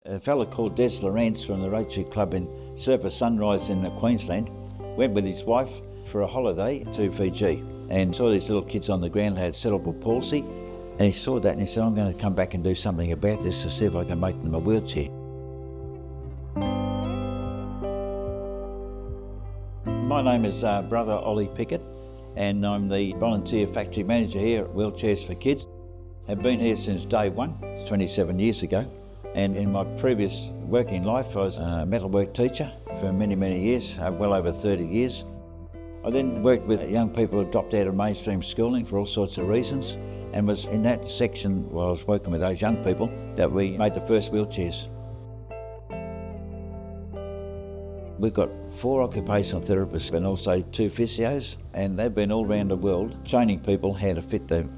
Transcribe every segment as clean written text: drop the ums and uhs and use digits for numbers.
A fella called Des Lawrence from the Rotary Club in Surfer Sunrise in Queensland went with his wife for a holiday to Fiji and saw these little kids on the ground who had cerebral palsy, and he saw that and he said, I'm going to come back and do something about this to see if I can make them a wheelchair. My name is Brother Olly Pickett, and I'm the volunteer factory manager here at Wheelchairs for Kids. I've been here since day one, 27 years ago. And in my previous working life, I was a metalwork teacher for many, many years, well over 30 years. I then worked with young people who dropped out of mainstream schooling for all sorts of reasons, and was in that section while I was working with those young people that we made the first wheelchairs. We've got 4 occupational therapists and also 2 physios, and they've been all around the world training people how to fit the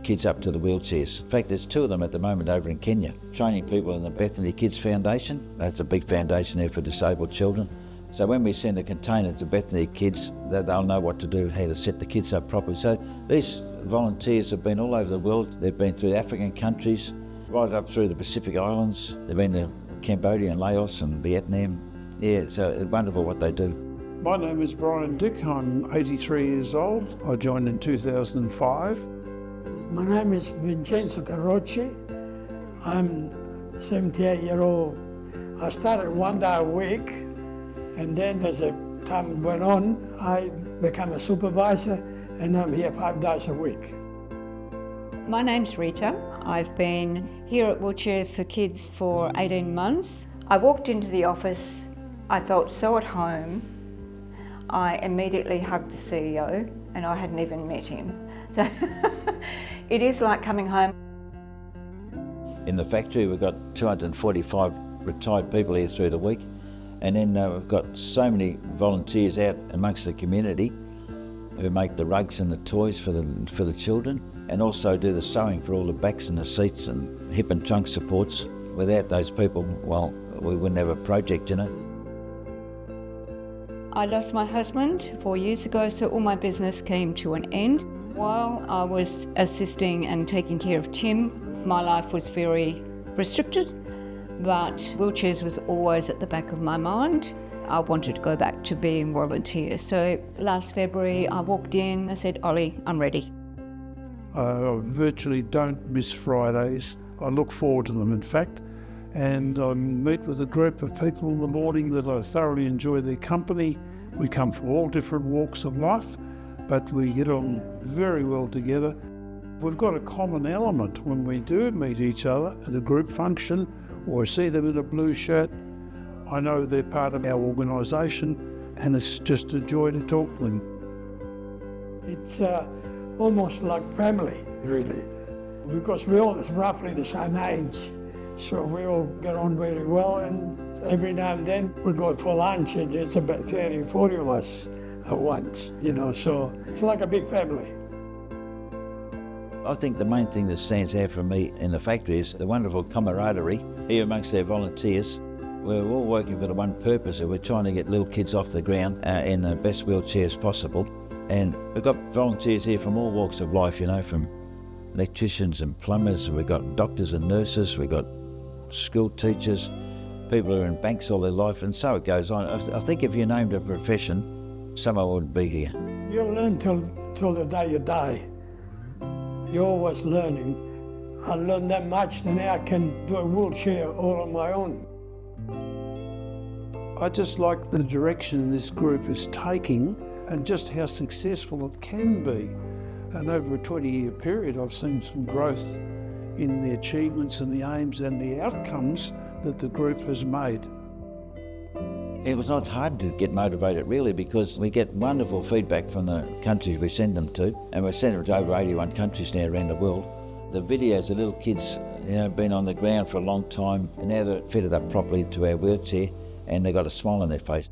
kids up to the wheelchairs. In fact, there's 2 of them at the moment over in Kenya, training people in the Bethany Kids Foundation. That's a big foundation there for disabled children. So when we send a container to Bethany Kids, they'll know what to do, how to set the kids up properly. So these volunteers have been all over the world. They've been through African countries, right up through the Pacific Islands. They've been to Cambodia and Laos and Vietnam. Yeah, so it's wonderful what they do. My name is Brian Dick. I'm 83 years old. I joined in 2005. My name is Vincenzo Carrocci. I'm 78-year-old. I started 1 day a week, and then as the time went on, I became a supervisor, and I'm here 5 days a week. My name's Rita. I've been here at Wheelchairs for Kids for 18 months. I walked into the office, I felt so at home. I immediately hugged the CEO, and I hadn't even met him. So it is like coming home. In the factory, we've got 245 retired people here through the week, and then we've got so many volunteers out amongst the community who make the rugs and the toys for the children, and also do the sewing for all the backs and the seats and hip and trunk supports. Without those people, well, we wouldn't have a project, you know. I lost my husband 4 years ago, so all my business came to an end. While I was assisting and taking care of Tim, my life was very restricted, but wheelchairs was always at the back of my mind. I wanted to go back to being volunteer. So last February, I walked in, I said, Ollie, I'm ready. I virtually don't miss Fridays. I look forward to them, in fact, and I meet with a group of people in the morning that I thoroughly enjoy their company. We come from all different walks of life, but we get on very well together. We've got a common element when we do meet each other at a group function or see them in a blue shirt. I know they're part of our organisation, and it's just a joy to talk to them. It's almost like family, really, because we're all roughly the same age, so we all get on really well, and every now and then we go for lunch, and it's about 30, 40 of us at once, you know, so it's like a big family. I think the main thing that stands out for me in the factory is the wonderful camaraderie here amongst their volunteers. We're all working for the one purpose, that we're trying to get little kids off the ground in the best wheelchairs possible. And we've got volunteers here from all walks of life, you know, from electricians and plumbers, we've got doctors and nurses, we've got school teachers, people who are in banks all their life, and so it goes on. I think if you named a profession, someone would be here. You'll learn till the day you die. You're always learning. I learned that much, and now I can do a wheelchair all on my own. I just like the direction this group is taking and just how successful it can be. And over a 20-year period, I've seen some growth in the achievements and the aims and the outcomes that the group has made. It was not hard to get motivated, really, because we get wonderful feedback from the countries we send them to, and we send them to over 81 countries now around the world. The videos of little kids, you know, been on the ground for a long time, and now they're fitted up properly to our wheelchair, and they've got a smile on their face.